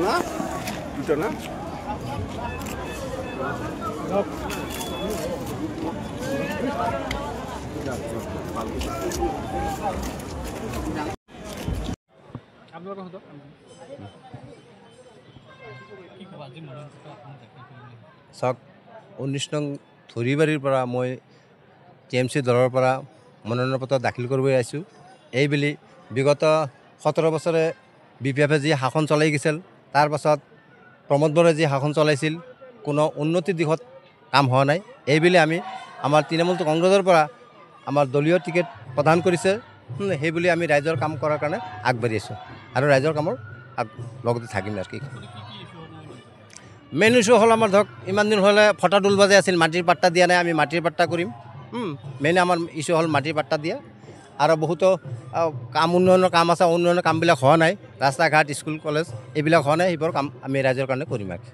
না দুটো না চাওক 19 নং ধৰিবাৰীৰ পৰা মই TMC দলৰ পৰা মনোনয়ন পত্ৰ দাখিল কৰিব আহিছোঁ। এইবুলি বিগত 17 বছৰে BPF যি শাসন চলাই গৈছিল, তাৰ পাছত প্ৰমোদ বৰাই যি শাসন চলাইছিল, কোনো উন্নতিৰ দিশত কাম হোৱা নাই। এইবুলি আমি আমাৰ তৃণমূল কংগ্ৰেছৰ পৰা আমাৰ দলীয় টিকেট প্ৰদান কৰিছে। সেইবুলি আমি ৰাইজৰ কাম কৰাৰ কাৰণে আগবাঢ়ি আছোঁ আৰু ৰাইজৰ কামৰ লগতে থাকিম আৰু কি মেইন ইছ্যু হ'ল আমাৰ ধৰক ইমান দিন হ'লে ফটা ডোল বাজে আছিল, মাটিৰ পাট্টা দিয়া নাই, আমি মাটিৰ পাট্টা কৰিম। মেইন আমাৰ ইছ্যু হ'ল মাটিৰ পাট্টা দিয়া আৰু বহুতো কাম উন্নয়নৰ কাম আছে, উন্নয়নৰ কামবিলাক হোৱা নাই, ৰাস্তা ঘাট স্কুল কলেজ এইবিলাক হোৱা নাই, সেইবোৰ কাম আমি ৰাইজৰ কাৰণে কৰিম আৰু।